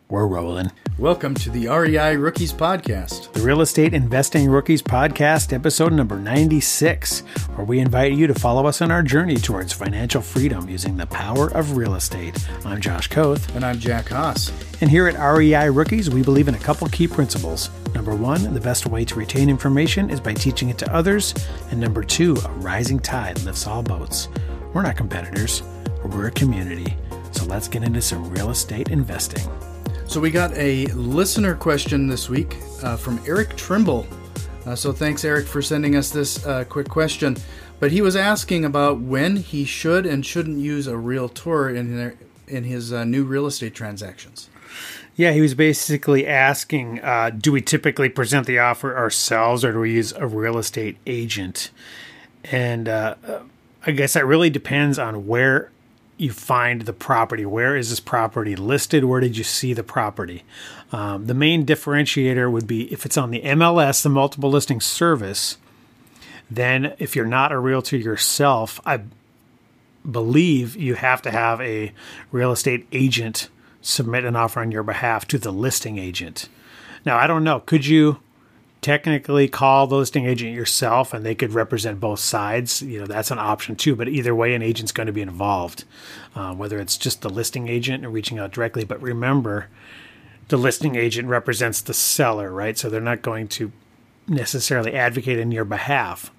We're rolling. Welcome to the REI Rookies Podcast. The Real Estate Investing Rookies Podcast, episode number 96, where we invite you to follow us on our journey towards financial freedom using the power of real estate. I'm Josh Koth. And I'm Jack Haas. And here at REI Rookies, we believe in a couple key principles. Number one, the best way to retain information is by teaching it to others. And number two, a rising tide lifts all boats. We're not competitors, we're a community. So let's get into some real estate investing. So we got a listener question this week from Eric Trimble. So thanks, Eric, for sending us this quick question. But he was asking about when he should and shouldn't use a realtor in his new real estate transactions. Yeah, he was basically asking, do we typically present the offer ourselves or do we use a real estate agent? And I guess that really depends on where you find the property. Where is this property listed? Where did you see the property? The main differentiator would be if it's on the MLS, the multiple listing service, then if you're not a realtor yourself, I believe you have to have a real estate agent submit an offer on your behalf to the listing agent. Now, I don't know. Could you technically call the listing agent yourself and they could represent both sides? You know, that's an option too, but either way, an agent's going to be involved, whether it's just the listing agent or reaching out directly. But remember, the listing agent represents the seller, right? So they're not going to necessarily advocate in your behalf.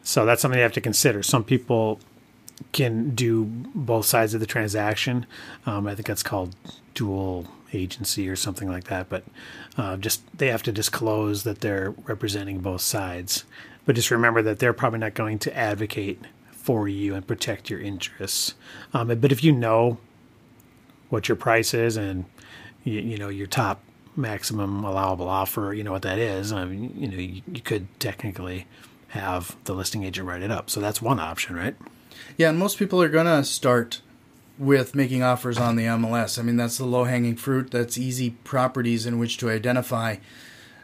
So that's something you have to consider. Some people can do both sides of the transaction. I think that's called dual agency or something like that, but just they have to disclose that they're representing both sides. But just remember that they're probably not going to advocate for you and protect your interests. But if you know what your price is and you know your top maximum allowable offer, you know what that is. You could technically have the listing agent write it up. So that's one option, right? Yeah, and most people are going to start with making offers on the MLS. I mean, that's the low-hanging fruit. That's easy properties in which to identify.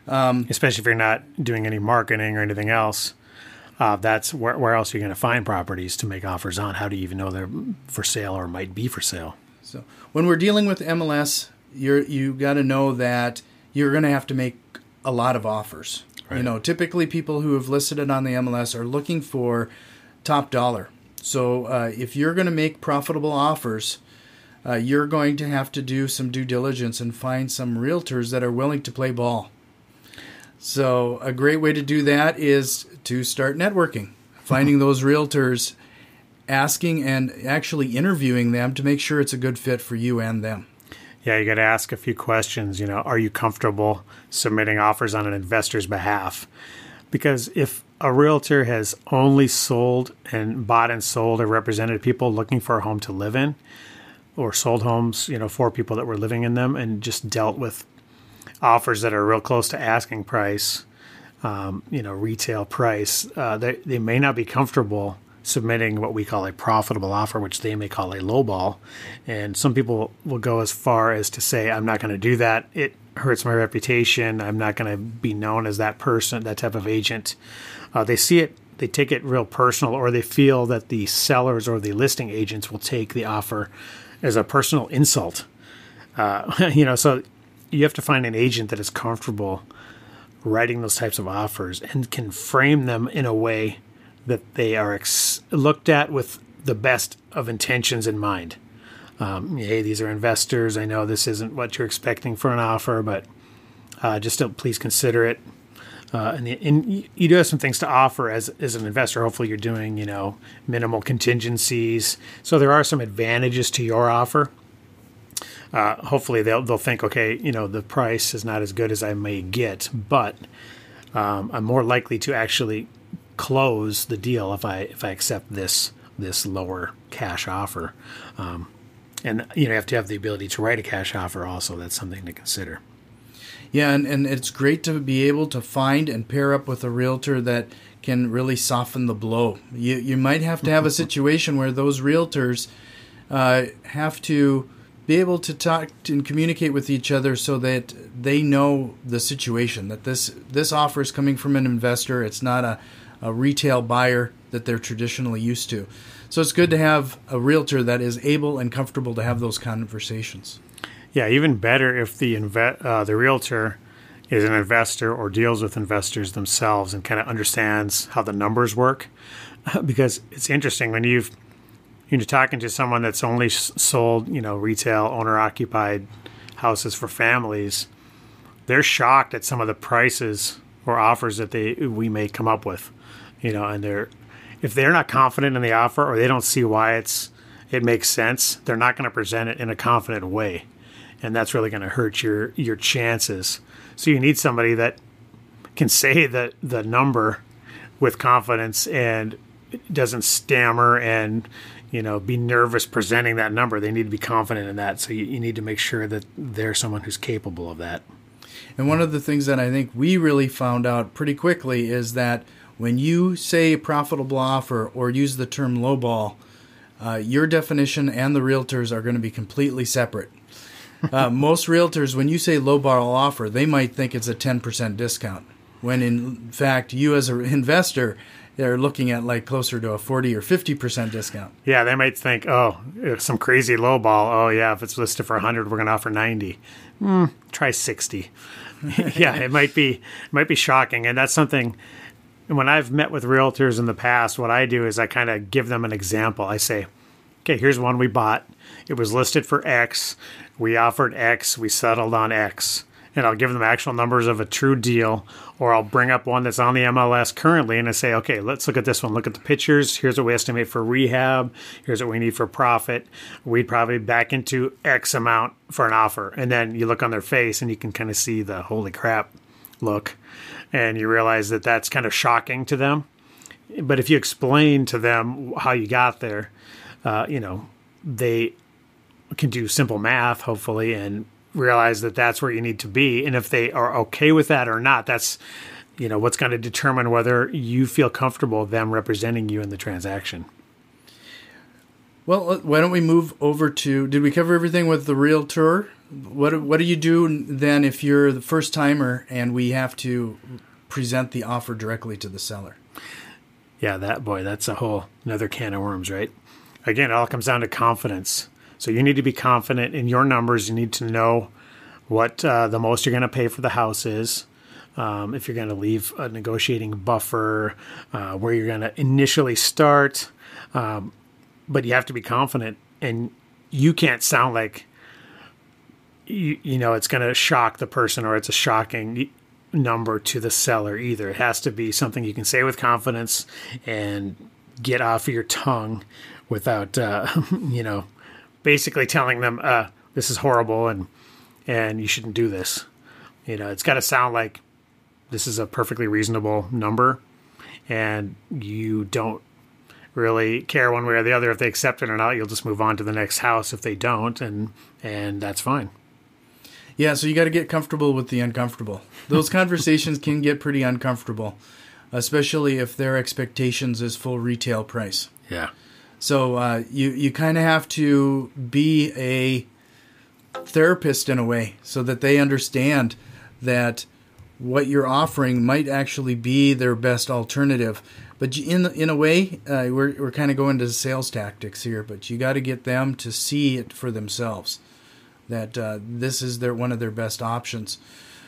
Especially if you're not doing any marketing or anything else. That's where else are you going to find properties to make offers on? How do you even know they're for sale or might be for sale? So when we're dealing with MLS, you got to know that you're going to have to make a lot of offers. Right. You know, typically people who have listed it on the MLS are looking for top dollar. So if you're going to make profitable offers, you're going to have to do some due diligence and find some realtors that are willing to play ball. So a great way to do that is to start networking, finding those realtors, asking and actually interviewing them to make sure it's a good fit for you and them. Yeah, you got to ask a few questions. You know, are you comfortable submitting offers on an investor's behalf? Because if a realtor has only sold and bought and sold or represented people looking for a home to live in, or sold homes, for people that were living in them and just dealt with offers that are real close to asking price, retail price, they may not be comfortable submitting what we call a profitable offer, which they may call a lowball. And some people will go as far as to say, I'm not going to do that. It hurts my reputation. I'm not going to be known as that person, that type of agent. They see it, they take it real personal, or they feel that the sellers or the listing agents will take the offer as a personal insult. So you have to find an agent that is comfortable writing those types of offers and can frame them in a way that they are looked at with the best of intentions in mind. Hey, these are investors. I know this isn't what you're expecting for an offer, but just please consider it. And you do have some things to offer as an investor. Hopefully you're doing, minimal contingencies. So there are some advantages to your offer. Hopefully they'll think, okay, the price is not as good as I may get, but I'm more likely to actually close the deal if I accept this lower cash offer. And you have to have the ability to write a cash offer also. That's something to consider. Yeah, and it's great to be able to find and pair up with a realtor that can really soften the blow. You might have to have a situation where those realtors have to be able to talk and communicate with each other so that they know the situation, that this offer is coming from an investor. It's not a retail buyer that they're traditionally used to. So it's good to have a realtor that is able and comfortable to have those conversations. Yeah, even better if the realtor is an investor or deals with investors themselves and kind of understands how the numbers work. Because it's interesting when you're talking to someone that's only sold, retail owner occupied houses for families, they're shocked at some of the prices or offers that we may come up with, and if they're not confident in the offer or they don't see why it makes sense, they're not going to present it in a confident way. And that's really going to hurt your chances. So you need somebody that can say the number with confidence and doesn't stammer and be nervous presenting that number. They need to be confident in that. So you need to make sure that they're someone who's capable of that. And one of the things that I think we really found out pretty quickly is that when you say profitable offer or use the term lowball, your definition and the realtor's are going to be completely separate. Most realtors, when you say lowball offer, they might think it's a 10% discount, when in fact you as an investor, they're looking at like closer to a 40 or 50% discount. Yeah, they might think, some crazy lowball. Oh yeah, if it's listed for 100, we're going to offer 90. Try 60. Yeah, it might be shocking, and that's something. When I've met with realtors in the past, what I do is I kind of give them an example. I say, okay, here's one we bought. It was listed for X. We offered X. We settled on X. And I'll give them actual numbers of a true deal, or I'll bring up one that's on the MLS currently and I say, okay, let's look at this one. Look at the pictures. Here's what we estimate for rehab. Here's what we need for profit. We'd probably back into X amount for an offer. And then you look on their face and you can kind of see the holy crap look. And you realize that that's kind of shocking to them. But if you explain to them how you got there, they can do simple math, hopefully, and realize that that's where you need to be. And if they are okay with that or not, that's, what's going to determine whether you feel comfortable them representing you in the transaction. Well, why don't we move over to, did we cover everything with the realtor? What do you do then if you're the first timer and we have to present the offer directly to the seller? Yeah, that's a whole another can of worms, right? Again, it all comes down to confidence. So you need to be confident in your numbers. You need to know what the most you're going to pay for the house is. If you're going to leave a negotiating buffer, where you're going to initially start. But you have to be confident, and you can't sound like it's going to shock the person or it's a shocking number to the seller either. It has to be something you can say with confidence and get off of your tongue without, basically telling them, this is horrible and you shouldn't do this. It's got to sound like this is a perfectly reasonable number and you don't really care one way or the other if they accept it or not. You'll just move on to the next house if they don't, and that's fine. Yeah, so you got to get comfortable with the uncomfortable. Those conversations can get pretty uncomfortable, especially if their expectations is full retail price. Yeah. So you kind of have to be a therapist in a way so that they understand that what you're offering might actually be their best alternative. But in a way, we're kind of going to sales tactics here, but you got to get them to see it for themselves, that this is one of their best options.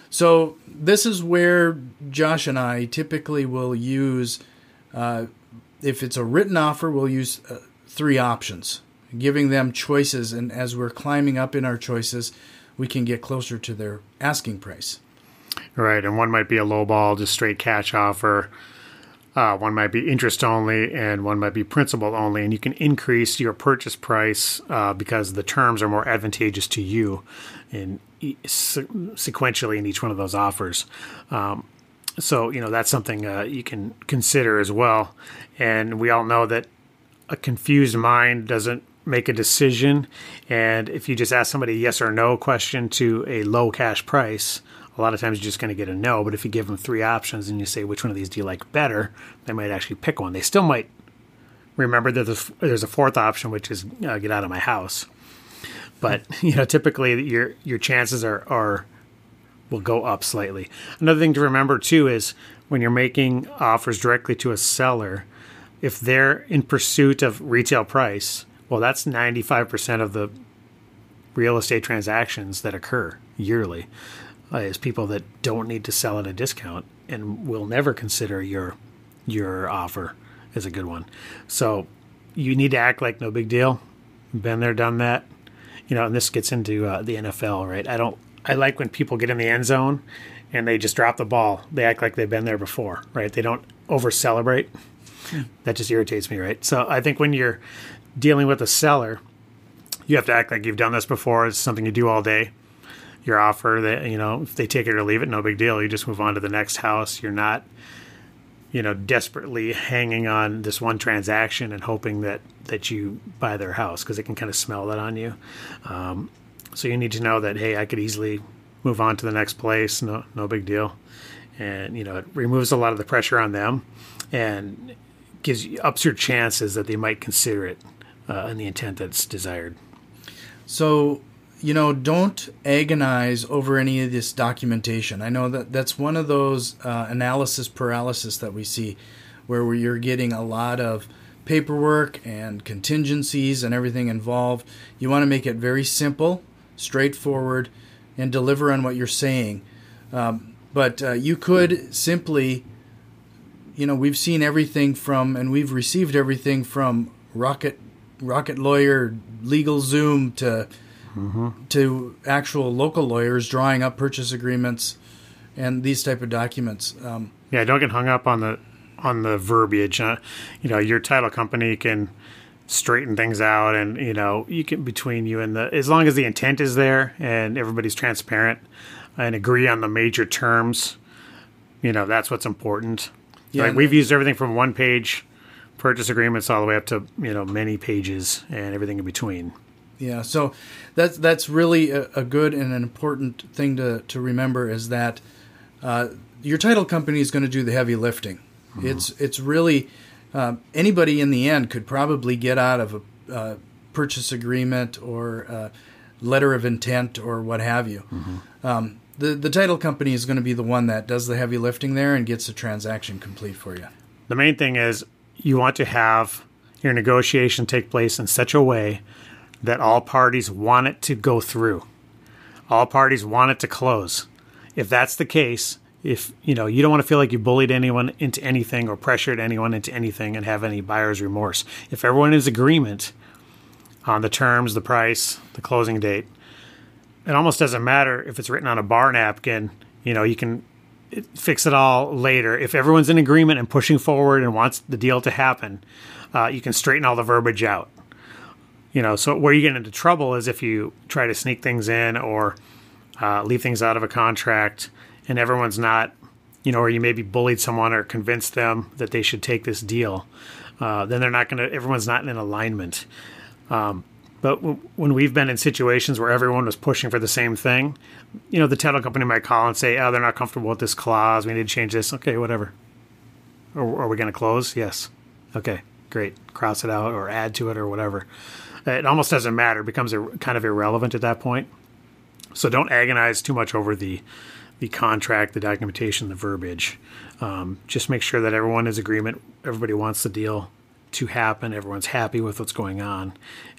So this is where Josh and I typically will use, if it's a written offer, we'll use 3 options, giving them choices. And as we're climbing up in our choices, we can get closer to their asking price. Right, and one might be a lowball, just straight cash offer. One might be interest only, and one might be principal only. And you can increase your purchase price because the terms are more advantageous to you sequentially in each one of those offers. So, that's something you can consider as well. And we all know that a confused mind doesn't make a decision. And if you just ask somebody a yes or no question to a low cash price, a lot of times you're just going to get a no. But if you give them 3 options and you say, which one of these do you like better, they might actually pick one. They still might remember that there's a 4th option, which is get out of my house. But, typically your chances will go up slightly. Another thing to remember, too, is when you're making offers directly to a seller, if they're in pursuit of retail price, well, that's 95% of real estate transactions that occur yearly is people that don't need to sell at a discount and will never consider your offer as a good one. So you need to act like no big deal. Been there, done that. And this gets into the NFL, right? I like when people get in the end zone and they just drop the ball. They act like they've been there before, right? They don't over celebrate. That just irritates me, right? So I think when you're dealing with a seller, you have to act like you've done this before. It's something you do all day. Your offer, that if they take it or leave it, no big deal. You just move on to the next house. You're not, desperately hanging on this one transaction and hoping that you buy their house, because they can kind of smell that on you. So you need to know that, hey, I could easily move on to the next place. No big deal. And, it removes a lot of the pressure on them and ups your chances that they might consider it in the intent that's desired. So, don't agonize over any of this documentation. I know that's one of those analysis paralysis that we see, where you're getting a lot of paperwork and contingencies and everything involved. You want to make it very simple, straightforward, and deliver on what you're saying. But you could simply, we've seen everything from, and we've received everything from Rocket Lawyer, Legal Zoom to actual local lawyers drawing up purchase agreements and these type of documents. Don't get hung up on the verbiage. Your title company can straighten things out, and you can, between you and as long as the intent is there and everybody's transparent and agree on the major terms, that's what's important. Yeah, we've used everything from 1-page purchase agreements all the way up to many pages and everything in between. Yeah, so that's really a good and an important thing to remember, is that your title company is going to do the heavy lifting. Mm-hmm. It's really anybody in the end could probably get out of a purchase agreement or a letter of intent or what have you. Mm-hmm. The title company is going to be the one that does the heavy lifting there and gets the transaction complete for you. The main thing is you want to have your negotiation take place in such a way that all parties want it to go through. All parties want it to close. If that's the case, if you don't want to feel like you bullied anyone into anything or pressured anyone into anything and have any buyer's remorse. If everyone is in agreement on the terms, the price, the closing date, it almost doesn't matter if it's written on a bar napkin. You can fix it all later. If everyone's in agreement and pushing forward and wants the deal to happen, you can straighten all the verbiage out. So where you get into trouble is if you try to sneak things in or leave things out of a contract and everyone's not, or you maybe bullied someone or convinced them that they should take this deal. Then they're not going to, everyone's not in alignment. But when we've been in situations where everyone was pushing for the same thing, the title company might call and say, oh, they're not comfortable with this clause. We need to change this. Okay, whatever. Or are we going to close? Yes. Okay, great. Cross it out or add to it or whatever. It almost doesn't matter. It becomes kind of irrelevant at that point. So don't agonize too much over the contract, the documentation, the verbiage. Just make sure that everyone is in agreement. Everybody wants the deal to happen. Everyone's happy with what's going on.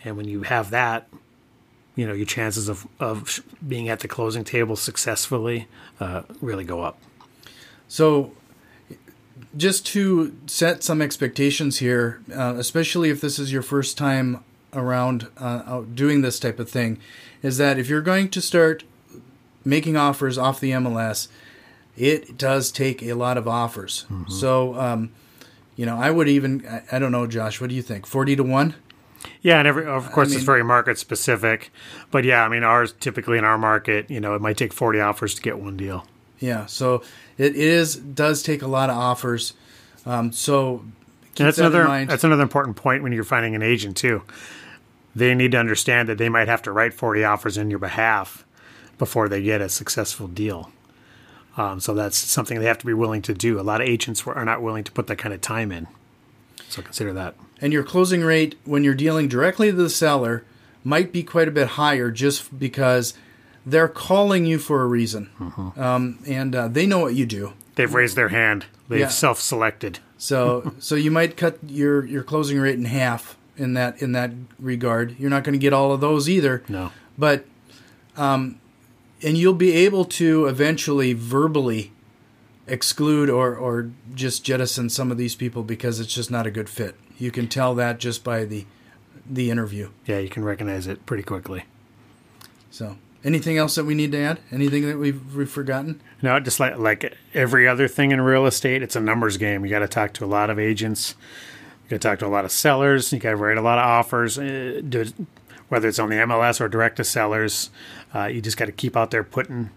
And when you have that, your chances of being at the closing table successfully really go up. So just to set some expectations here, especially if this is your first time around doing this type of thing, is that if you're going to start making offers off the MLS, it does take a lot of offers. Mm-hmm. So, I would even, I don't know, Josh, what do you think? 40 to 1? Yeah, and of course it's very market specific. But yeah, ours typically in our market, it might take 40 offers to get one deal. Yeah, so it does take a lot of offers. So keep that's that in mind. That's another important point when you're finding an agent too. They need to understand that they might have to write 40 offers in your behalf before they get a successful deal. So that's something they have to be willing to do. A lot of agents are not willing to put that kind of time in. So consider that. And your closing rate when you're dealing directly to the seller might be quite a bit higher just because they're calling you for a reason. Mm-hmm. And they know what you do. They've raised their hand. They've self-selected. So you might cut your closing rate in half in that regard. You're not going to get all of those either. No. But, and you'll be able to eventually verbally exclude or just jettison some of these people because it's just not a good fit. You can tell that just by the interview. Yeah, you can recognize it pretty quickly. So, anything else that we need to add? Anything that we've forgotten? No, just like every other thing in real estate, it's a numbers game. You got to talk to a lot of agents. You got to talk to a lot of sellers. You got to write a lot of offers, whether it's on the MLS or direct to sellers. You just got to keep out there putting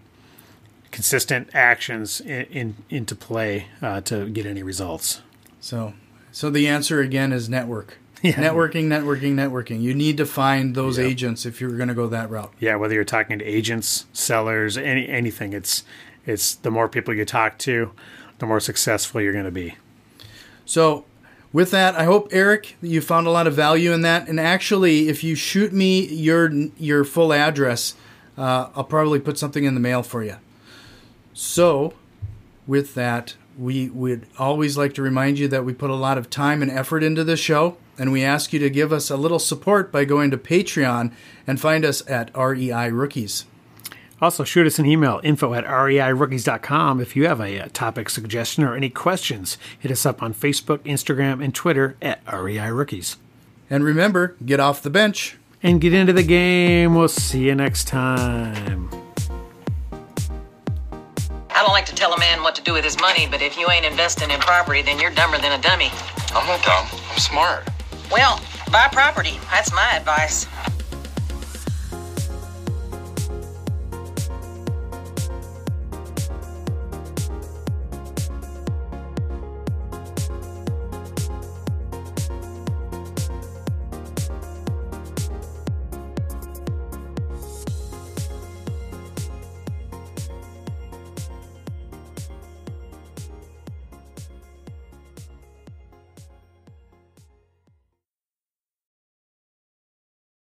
consistent actions into play to get any results. So the answer again is network. Yeah. Networking. You need to find those agents if you're going to go that route. Yeah, whether you're talking to agents, sellers, anything, it's the more people you talk to, the more successful you're going to be. So with that, I hope, Eric, you found a lot of value in that. And actually, if you shoot me your full address, I'll probably put something in the mail for you. So with that, we would always like to remind you that we put a lot of time and effort into this show, and we ask you to give us a little support by going to Patreon and find us at REI Rookies. Also, shoot us an email, info@reirookies.com, if you have a topic suggestion or any questions. Hit us up on Facebook, Instagram, and Twitter at REI Rookies. And remember, get off the bench. And get into the game. We'll see you next time. I don't like to tell a man what to do with his money, but if you ain't investing in property, then you're dumber than a dummy. I'm not dumb. I'm smart. Well, buy property. That's my advice.